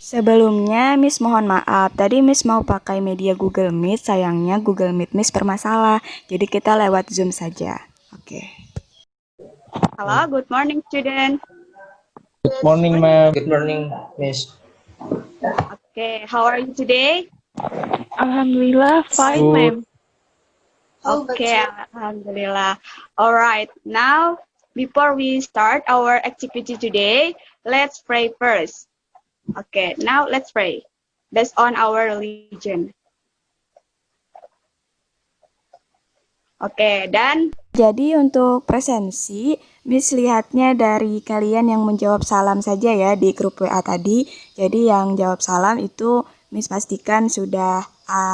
Sebelumnya, Miss mohon maaf. Tadi Miss mau pakai media Google Meet, sayangnya Google Meet Miss bermasalah. Jadi kita lewat Zoom saja. Oke. Hello, good morning, student. Good morning, ma'am. Good morning, Miss. Okay, how are you today? Alhamdulillah, fine, Good. ma'am. Okay, alhamdulillah. All right, now before we start our activity today, let's pray first. Okay, now let's pray based on our religion. Oke, dan Jadi untuk presensi, Miss lihatnya dari kalian yang menjawab salam saja ya di grup WA tadi. Jadi yang jawab salam itu Miss pastikan sudah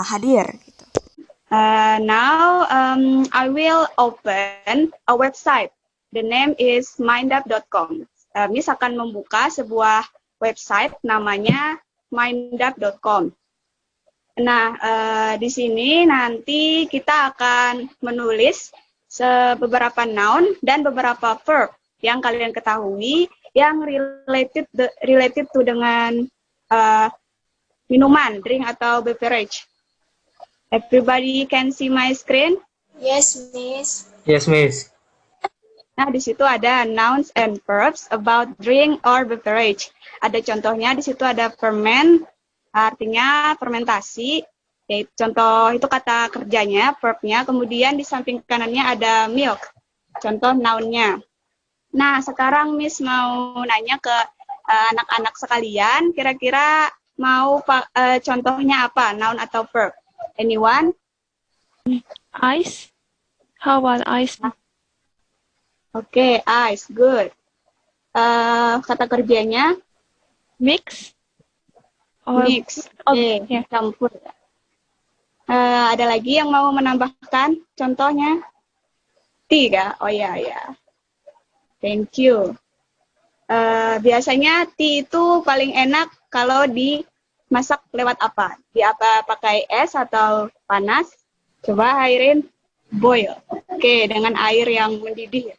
hadir gitu. now I will open a website. The name is mindup.com. Miss akan membuka sebuah website namanya mindup.com. Nah, di sini nanti kita akan menulis beberapa noun dan beberapa verb yang kalian ketahui yang related to dengan minuman, drink atau beverage. Everybody can see my screen? Yes, Miss. Yes, Miss. Nah, di situ ada nouns and verbs about drink or beverage. Ada contohnya, di situ ada ferment, artinya fermentasi. Contoh itu kata kerjanya, verbnya. Kemudian di samping kanannya ada milk, contoh noun-nya. Nah, sekarang Miss mau nanya ke anak-anak sekalian, kira-kira mau contohnya apa, noun atau verb? Anyone? Ice? How about ice? Oke, ice, good. Kata kerjanya? Mix? Or Mix. oh, Oke, yeah. campur. Ada lagi yang mau menambahkan contohnya? Tea, oh ya, ya. Thank you. Biasanya tea itu paling enak kalau dimasak lewat apa? Pakai es atau panas? Coba airin, boil. Oke, dengan air yang mendidih.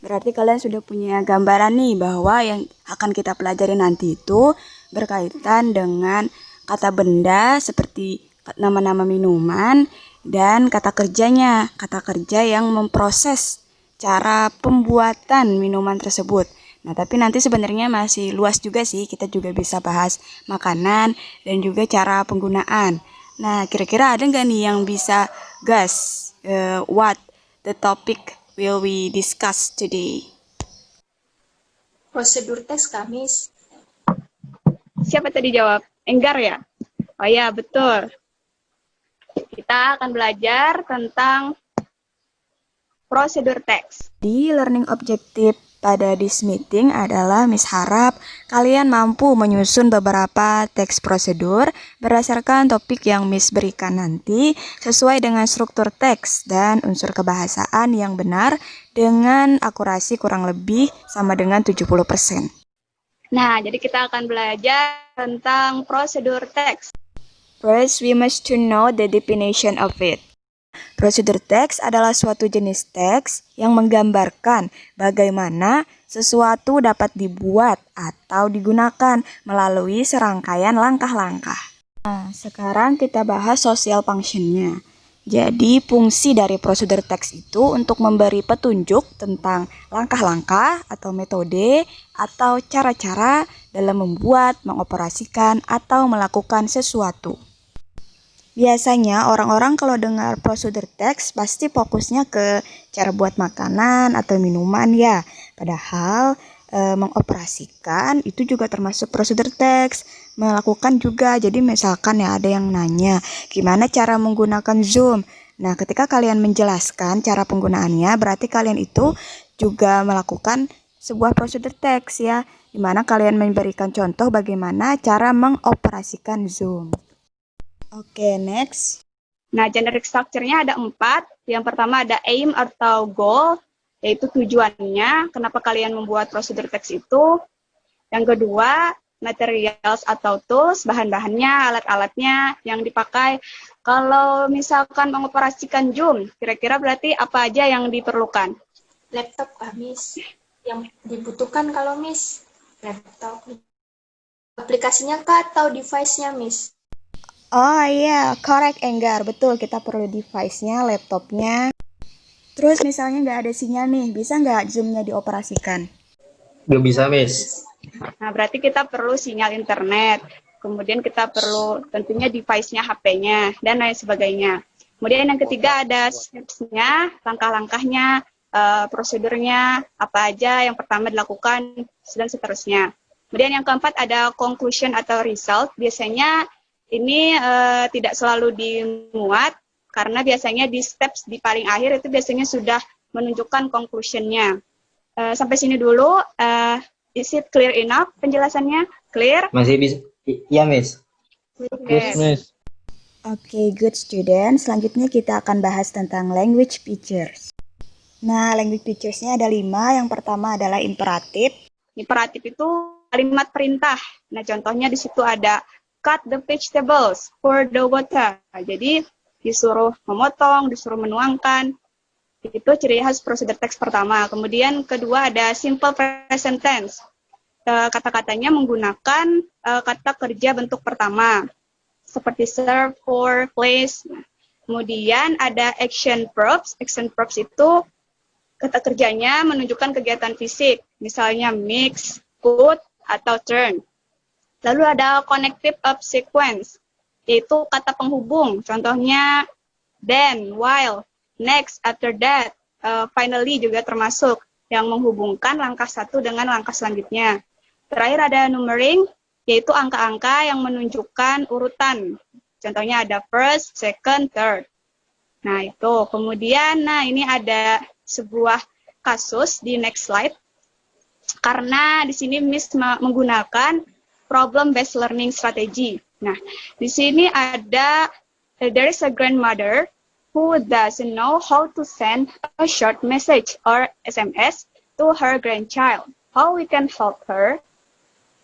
Berarti kalian sudah punya gambaran nih bahwa yang akan kita pelajari nanti itu berkaitan dengan kata benda seperti nama-nama minuman dan kata kerjanya, kata kerja yang memproses cara pembuatan minuman tersebut. Nah, tapi nanti sebenarnya masih luas juga sih, kita juga bisa bahas makanan dan juga cara penggunaan. Nah, kira-kira ada nggak nih yang bisa guess what the topic will we discuss today? Prosedur tes Kamis. Siapa tadi jawab? Enggar ya? Oh ya, betul. Kita akan belajar tentang prosedur teks. Di learning objective pada this meeting adalah Miss harap kalian mampu menyusun beberapa teks prosedur berdasarkan topik yang Miss berikan nanti sesuai dengan struktur teks dan unsur kebahasaan yang benar dengan akurasi kurang lebih sama dengan 70%. Nah, jadi kita akan belajar tentang prosedur teks. First, we must to know the definition of it. Prosedur teks adalah suatu jenis teks yang menggambarkan bagaimana sesuatu dapat dibuat atau digunakan melalui serangkaian langkah-langkah. Nah, sekarang kita bahas social function-nya. Jadi, fungsi dari prosedur teks itu untuk memberi petunjuk tentang langkah-langkah atau metode atau cara-cara dalam membuat, mengoperasikan, atau melakukan sesuatu. Biasanya orang-orang kalau dengar prosedur teks pasti fokusnya ke cara buat makanan atau minuman ya. Padahal mengoperasikan itu juga termasuk prosedur teks. Melakukan juga, jadi misalkan ya ada yang nanya gimana cara menggunakan Zoom. Nah, ketika kalian menjelaskan cara penggunaannya berarti kalian itu juga melakukan sebuah prosedur teks ya. Dimana kalian memberikan contoh bagaimana cara mengoperasikan Zoom. Oke, next. Nah, generic structure-nya ada 4. Yang pertama ada aim atau goal, yaitu tujuannya, kenapa kalian membuat prosedur teks itu. Yang kedua, materials atau tools, bahan-bahannya, alat-alatnya yang dipakai. Kalau misalkan mengoperasikan Zoom, kira-kira berarti apa aja yang diperlukan? Laptop Kamis. Yang dibutuhkan kalau Miss. Laptop. Aplikasinya kah atau device-nya, Miss? Oh iya, correct Enggar. Betul, kita perlu device-nya, laptopnya. Terus misalnya nggak ada sinyal nih, bisa nggak Zoom-nya dioperasikan? Gak bisa, Miss. Nah, berarti kita perlu sinyal internet. Kemudian kita perlu tentunya device-nya, HP-nya, dan lain sebagainya. Kemudian yang ketiga ada steps-nya, langkah-langkahnya, prosedurnya, apa aja yang pertama dilakukan, dan seterusnya. Kemudian yang keempat ada conclusion atau result. Biasanya ini tidak selalu dimuat, karena biasanya di steps di paling akhir itu biasanya sudah menunjukkan conclusion-nya. Sampai sini dulu. Is it clear enough penjelasannya? Clear? Masih bisa. Iya, Miss. Yes. Miss. Oke, good student. Selanjutnya kita akan bahas tentang language features. Nah, language features-nya ada 5. Yang pertama adalah imperatif. Imperatif itu kalimat perintah. Nah, contohnya di situ ada cut the vegetables, pour the water. Nah, jadi disuruh memotong, disuruh menuangkan. Itu ciri khas prosedur teks pertama. Kemudian kedua ada simple present tense. Kata-katanya menggunakan kata kerja bentuk pertama. Seperti serve, pour, place. Kemudian ada action verbs. Action verbs itu kata kerjanya menunjukkan kegiatan fisik. Misalnya mix, put, atau turn. Lalu ada connective of sequence. Yaitu kata penghubung. Contohnya then, while, next, after that, finally juga termasuk yang menghubungkan langkah satu dengan langkah selanjutnya. Terakhir ada numbering, yaitu angka-angka yang menunjukkan urutan. Contohnya ada first, second, third. Nah itu, kemudian, ini ada sebuah kasus di next slide. Karena di sini Miss menggunakan problem-based learning strategy. Nah, di sini ada, there is a grandmother who doesn't know how to send a short message or SMS to her grandchild. How we can help her?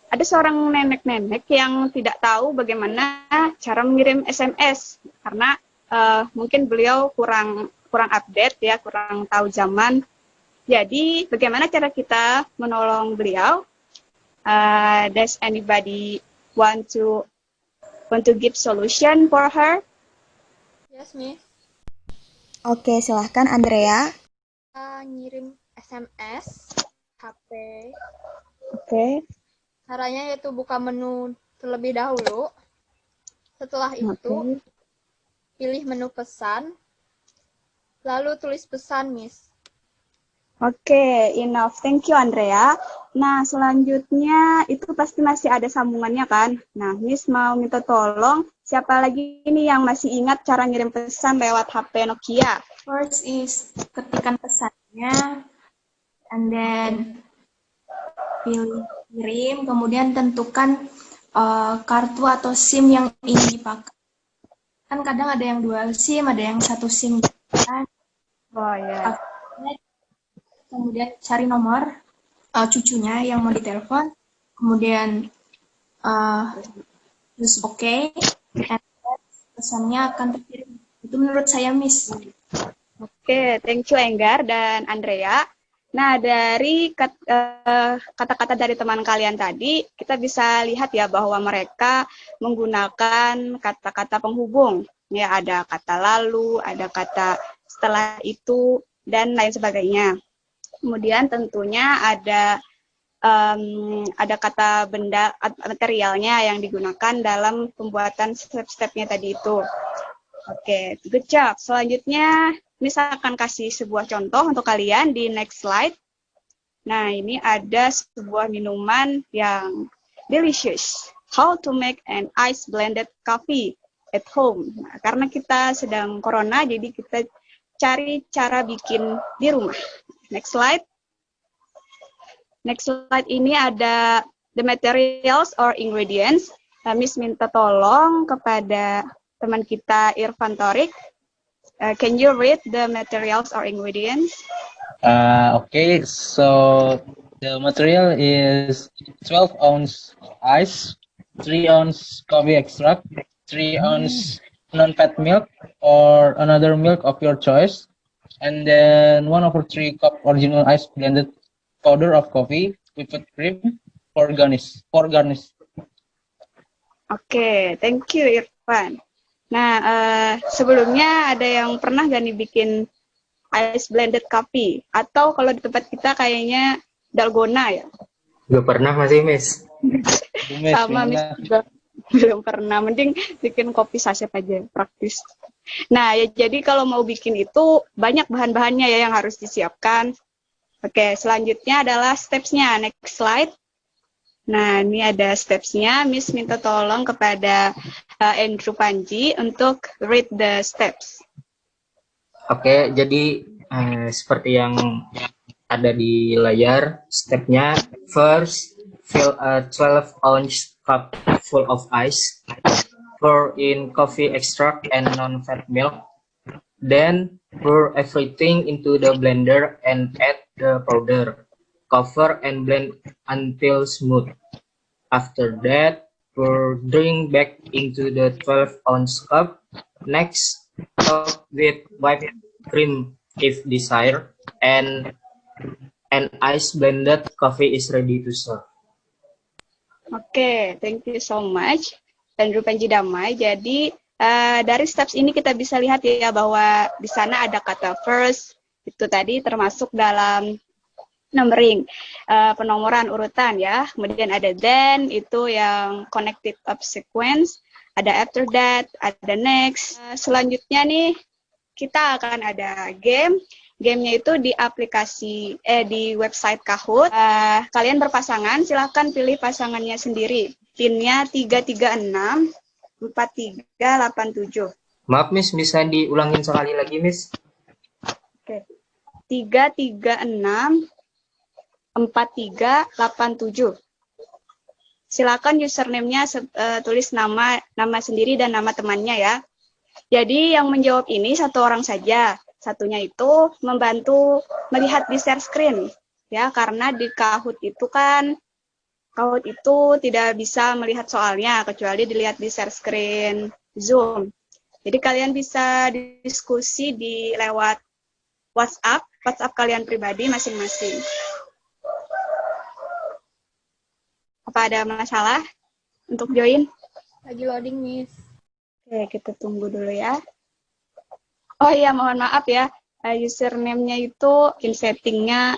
Ada seorang nenek-nenek yang tidak tahu bagaimana cara mengirim SMS karena mungkin beliau kurang update ya, kurang tahu zaman. Jadi bagaimana cara kita menolong beliau? Does anybody want to give solution for her? Yes, Miss. Oke, silahkan Andrea. Ngirim SMS, HP. Oke. Caranya yaitu buka menu terlebih dahulu. Setelah itu, pilih menu pesan. Lalu tulis pesan, Miss. Oke, enough. Thank you, Andrea. Nah, selanjutnya itu pasti masih ada sambungannya kan? Nah, Miss mau minta tolong, siapa lagi ini yang masih ingat cara ngirim pesan lewat HP Nokia? First is ketikkan pesannya, and then pilih kirim, kemudian tentukan kartu atau SIM yang ingin dipakai. Kan kadang ada yang dual SIM, ada yang satu SIM. Oh ya. Kemudian cari nomor cucunya yang mau ditelepon, kemudian terus oke, and then pesannya akan terkirim. Itu menurut saya, Miss. Oke, thank you Enggar dan Andrea. Nah, dari kata-kata dari teman kalian tadi, kita bisa lihat ya bahwa mereka menggunakan kata-kata penghubung. Ya, ada kata lalu, ada kata setelah itu, dan lain sebagainya. Kemudian tentunya ada kata benda materialnya yang digunakan dalam pembuatan step-stepnya tadi itu. Oke, good job. Selanjutnya, Miss akan kasih sebuah contoh untuk kalian di next slide. Nah, ini ada sebuah minuman yang delicious. How to make an ice blended coffee at home. Nah, karena kita sedang corona, jadi kita cari cara bikin di rumah. Next slide. Next slide ini ada the materials or ingredients. Miss minta tolong kepada teman kita Irfan Torik. Can you read the materials or ingredients? Okay, so the material is 12-ounce ice, 3-ounce coffee extract, 3-ounce non-fat milk or another milk of your choice, and then 1/3 cup original ice blended powder of coffee, whipped cream for garnish. Oke, thank you Irfan. Nah, sebelumnya ada yang pernah gak nih bikin ice blended coffee? Atau kalau di tempat kita kayaknya dalgona ya? Gak pernah masih, Miss. Miss, Sama Miss gimana? juga belum pernah. Mending bikin kopi saset aja, praktis. Nah, ya jadi kalau mau bikin itu banyak bahan-bahannya ya yang harus disiapkan. Oke, selanjutnya adalah steps-nya. Next slide. Nah, ini ada steps-nya. Miss minta tolong kepada Andrew Panji untuk read the steps. Oke, jadi seperti yang ada di layar, stepnya first, fill a 12-ounce cup full of ice, pour in coffee extract and non-fat milk, then pour everything into the blender and add the powder. Cover and blend until smooth. After that, pour drink back into the 12-ounce cup. Next, top with whipped cream if desired, and an ice blended coffee is ready to serve. Oke, thank you so much, Andrew Panji Damai. Jadi dari steps ini kita bisa lihat ya bahwa di sana ada kata first, itu tadi termasuk dalam numbering, penomoran urutan ya. Kemudian ada then, itu yang connected up sequence. Ada after that, ada next. Selanjutnya nih, kita akan ada game. Gamenya itu di aplikasi, di website Kahoot. Kalian berpasangan, silahkan pilih pasangannya sendiri. Pinnya 336, 4387. Maaf, Miss, bisa diulangin sekali lagi, Miss? Oke. 336, 4387. Silakan username-nya tulis nama sendiri dan nama temannya ya. Jadi yang menjawab ini satu orang saja. Satunya itu membantu melihat di share screen ya, karena di Kahoot itu tidak bisa melihat soalnya kecuali dilihat di share screen Zoom. Jadi kalian bisa diskusi di lewat WhatsApp kalian pribadi masing-masing. Apa ada masalah untuk join? Lagi loading, Miss. Oke, kita tunggu dulu ya. Oh iya, mohon maaf ya. Username-nya itu in setting-nya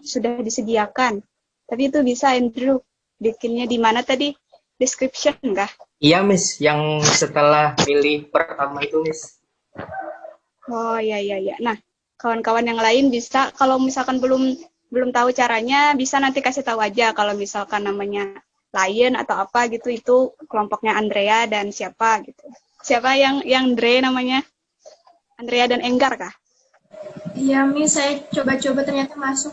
sudah disediakan. Tapi itu bisa Andrew bikinnya di mana tadi? Description enggak? Iya, Miss. Yang setelah pilih pertama itu, Miss. Oh iya. Nah, kawan-kawan yang lain bisa kalau misalkan belum tahu caranya, bisa nanti kasih tahu aja kalau misalkan namanya Lion atau apa gitu, itu kelompoknya Andrea dan siapa gitu. Siapa yang Andre namanya? Andrea dan Enggar kah? Iya, Miss, saya coba-coba ternyata masuk.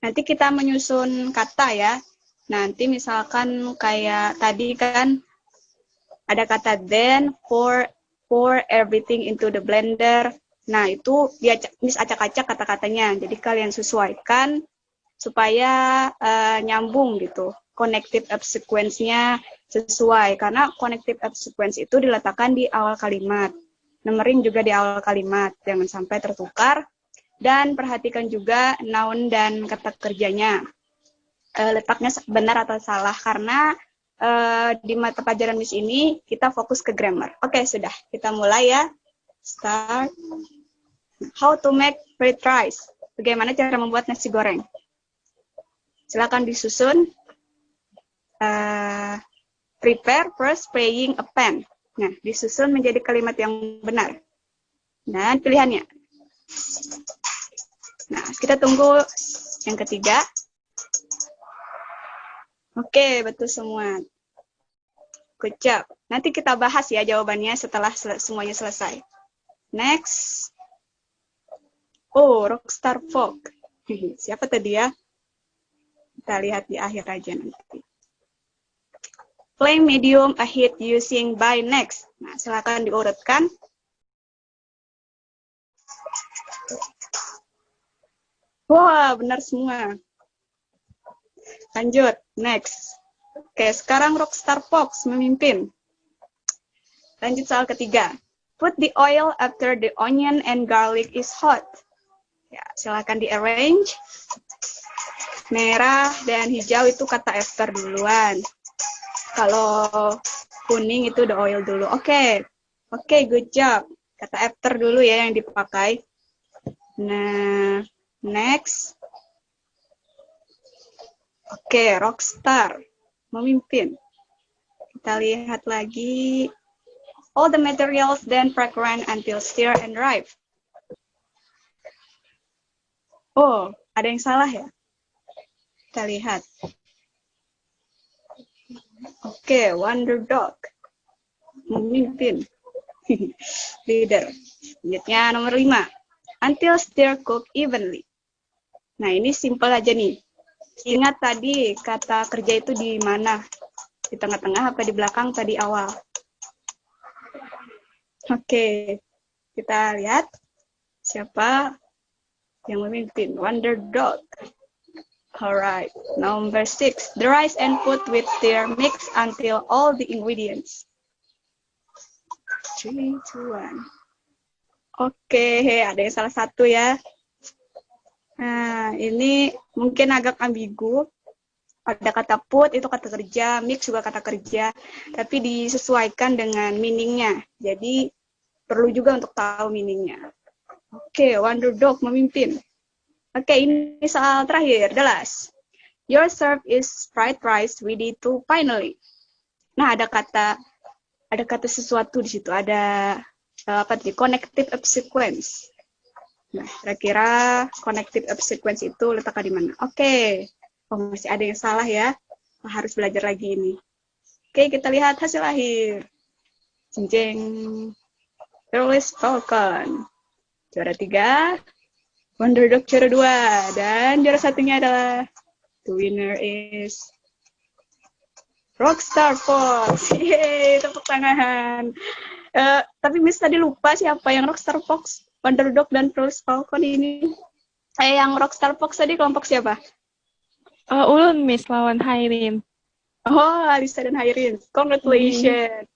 Nanti kita menyusun kata ya. Nanti misalkan kayak tadi kan ada kata then, pour everything into the blender. Nah, itu dia Miss acak-acak kata-katanya. Jadi kalian sesuaikan supaya nyambung gitu. Connected up sequence-nya sesuai. Karena connected up sequence itu diletakkan di awal kalimat. Numbering juga di awal kalimat. Jangan sampai tertukar. Dan perhatikan juga noun dan kata kerjanya. Letaknya benar atau salah. Karena di mata pelajaran Miss ini kita fokus ke grammar. Oke, sudah. Kita mulai ya. Start. How to make fried rice. Bagaimana cara membuat nasi goreng? Silakan disusun. Prepare first spraying a pan. Nah, disusun menjadi kalimat yang benar. Dan pilihannya. Nah, kita tunggu yang ketiga. Oke, betul semua. Good job. Nanti kita bahas ya jawabannya setelah semuanya selesai. Next. Oh, Rockstar Folk. Siapa tadi ya? Kita lihat di akhir aja nanti. Play medium a hit using by next. Nah, silakan diurutkan. Wah, benar semua. Lanjut, next. Oke, sekarang Rockstar Fox memimpin. Lanjut soal ketiga. Put the oil after the onion and garlic is hot. Ya, silakan di-arrange. merah dan hijau itu kata after duluan. Kalau kuning itu the oil dulu. Oke, good job. Kata after dulu ya yang dipakai. Nah, next. Oke, rockstar. Memimpin. Kita lihat lagi. All the materials then fragrant until stir and ripe. Oh, ada yang salah ya? Kita lihat. Oke, Wonder Dog. Memimpin. Leader. Selanjutnya nomor 5. Until stir cook evenly. Nah, ini simple aja nih. Ingat tadi kata kerja itu di mana? Di tengah-tengah apa di belakang tadi awal? Oke, kita lihat siapa yang memimpin. Wonder Dog. Alright, number 6. The rice and food with stir mix until all the ingredients. 3, 2, 1. Oke, ada yang salah satu ya. Nah, ini mungkin agak ambigu. Ada kata put, itu kata kerja, mix juga kata kerja, tapi disesuaikan dengan meaningnya. Jadi, perlu juga untuk tahu meaningnya. Oke, Wonder Dog memimpin. Oke, ini soal terakhir, the last. Your serve is fried rice ready to finally. Nah, ada kata sesuatu di situ, ada apa tadi? Connective subsequence. Nah, kira-kira connective subsequence itu letaknya di mana? Oke. Oh, masih ada yang salah ya. Harus belajar lagi ini. Oke, kita lihat hasil akhir. Jeng. Fearless Falcon. Juara 3. Wonder Dog juara 2. Dan juara satunya adalah the winner is Rockstar Fox. Yeay, tepuk tangan. Tapi Miss tadi lupa siapa yang Rockstar Fox, Wonder Dog dan Fearless Falcon ini. Yang Rockstar Fox tadi kelompok siapa? Ulun Miss lawan Hairin. Oh, Alisa dan Hairin. Congratulations.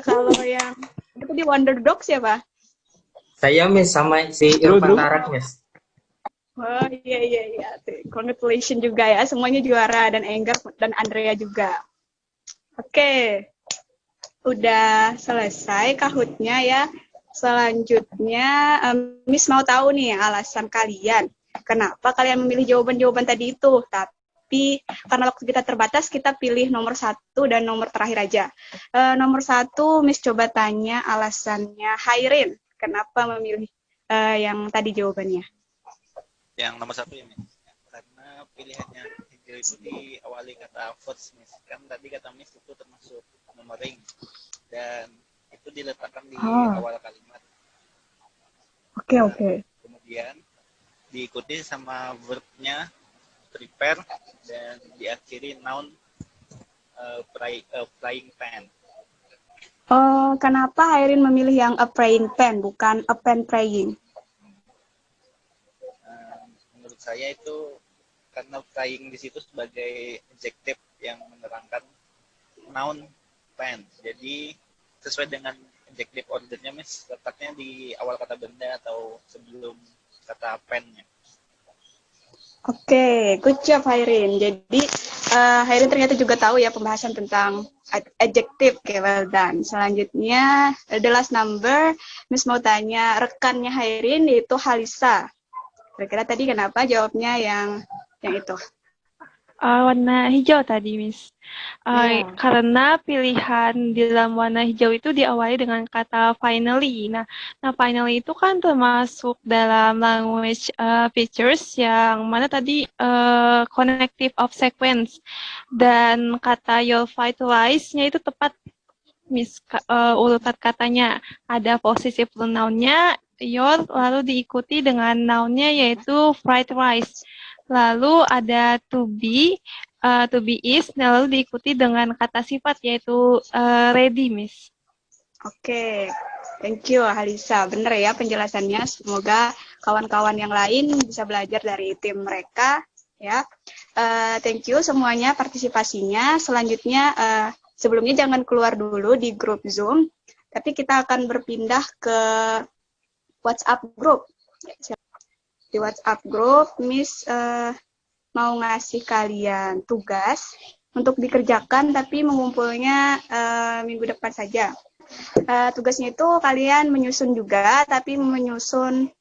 Kalau yang itu di Wonder Dog siapa? Saya Miss sama si Irfan Tarak Miss. Oh iya. Congratulations juga ya. Semuanya juara dan Enggar dan Andrea juga. Oke. Udah selesai Kahoot-nya ya. Selanjutnya Miss mau tahu nih alasan kalian. Kenapa kalian memilih jawaban-jawaban tadi itu? Tapi karena waktu kita terbatas, kita pilih nomor 1 dan nomor terakhir aja. Nomor 1, Miss coba tanya alasannya Hairin. Kenapa memilih yang tadi jawabannya? Yang nomor 1 ya, Miss. Karena pilihannya hijau itu diawali kata votes, Miss. Kan tadi kata Miss itu termasuk numbering. Dan itu diletakkan di awal kalimat. Oke. Kemudian diikuti sama verb-nya prepare dan diakhiri noun frying pan. Kenapa Hairin memilih yang a praying pan, bukan a pan praying? Menurut saya itu karena frying di situ sebagai adjective yang menerangkan noun pan. Jadi sesuai dengan adjective ordernya, Miss, letaknya di awal kata benda atau sebelum kata pen-nya. Oke, good job Hairin. Jadi Hairin ternyata juga tahu ya pembahasan tentang adjective. Oke, well done. Selanjutnya, the last number, Miss mau tanya rekannya Hairin yaitu Halisa. Kira-kira tadi kenapa jawabnya yang itu? Warna hijau tadi, Miss. Karena pilihan di dalam warna hijau itu diawali dengan kata finally. Nah, finally itu kan termasuk dalam language features yang mana tadi connective of sequence. Dan kata your fight rice-nya itu tepat, Miss. Urutan katanya ada possessive pronoun-nya, your, lalu diikuti dengan noun-nya yaitu fried rice. Lalu ada to be is, lalu diikuti dengan kata sifat yaitu ready, Miss. Oke, thank you Halisa. Bener ya penjelasannya. Semoga kawan-kawan yang lain bisa belajar dari tim mereka. Ya, thank you semuanya partisipasinya. Selanjutnya, sebelumnya jangan keluar dulu di grup Zoom, tapi kita akan berpindah ke WhatsApp group. Di WhatsApp group, Miss mau ngasih kalian tugas untuk dikerjakan, tapi mengumpulnya minggu depan saja. Tugasnya itu kalian menyusun juga, tapi menyusun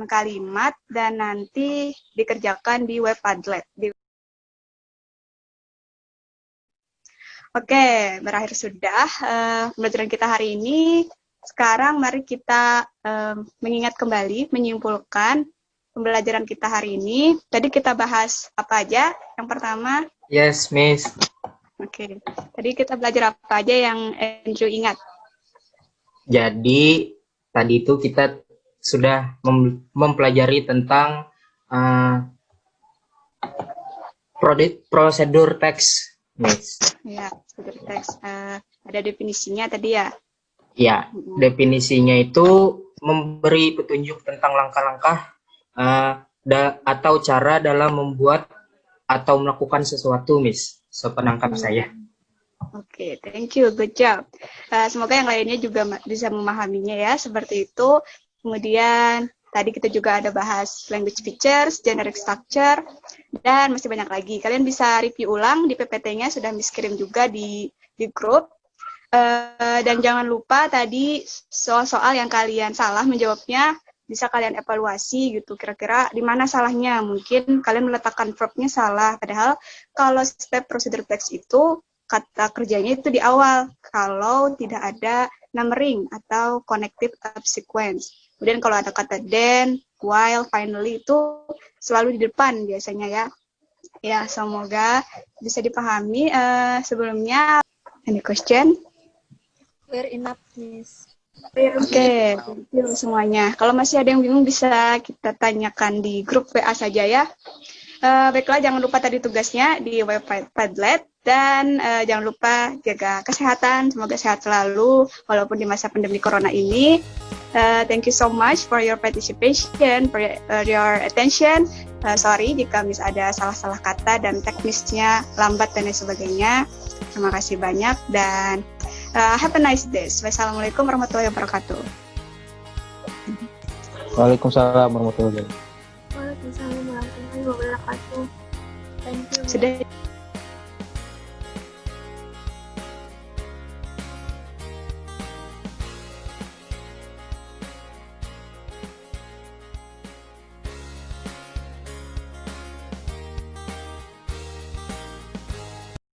kalimat dan nanti dikerjakan di web Padlet. Oke, berakhir sudah pembelajaran kita hari ini. Sekarang mari kita mengingat kembali, menyimpulkan pembelajaran kita hari ini. Tadi kita bahas apa aja? Yang pertama. Yes, Miss. Oke, tadi kita belajar apa aja yang Andrew ingat? Jadi tadi itu kita sudah mempelajari tentang prosedur teks, Miss. Ya, prosedur teks. Ada definisinya tadi ya? Ya, definisinya itu memberi petunjuk tentang langkah-langkah atau cara dalam membuat atau melakukan sesuatu, Miss. Sepenangkap saya. Oke, thank you, good job. Semoga yang lainnya juga bisa memahaminya ya, seperti itu. Kemudian tadi kita juga ada bahas language features, generic structure, dan masih banyak lagi. Kalian bisa review ulang di PPT-nya, sudah Miss kirim juga di grup. Dan jangan lupa tadi soal-soal yang kalian salah menjawabnya, bisa kalian evaluasi gitu, kira-kira di mana salahnya. Mungkin kalian meletakkan verb-nya salah, padahal kalau step prosedur text itu kata kerjanya itu di awal, kalau tidak ada numbering atau connective sequence. Kemudian kalau ada kata then, while, finally itu selalu di depan biasanya ya. Ya, semoga bisa dipahami. Sebelumnya, any question? Clear enough, Miss. Oke, thank you semuanya. Kalau masih ada yang bingung bisa kita tanyakan di grup WA saja ya. Baiklah, jangan lupa tadi tugasnya di web Padlet, dan jangan lupa jaga kesehatan, semoga sehat selalu walaupun di masa pandemi corona ini. Thank you so much for your participation, for your attention. Sorry jika Miss ada salah-salah kata dan teknisnya lambat dan lain sebagainya. Terima kasih banyak dan have a nice day. Wassalamualaikum warahmatullahi wabarakatuh. Waalaikumsalam warahmatullahi wabarakatuh.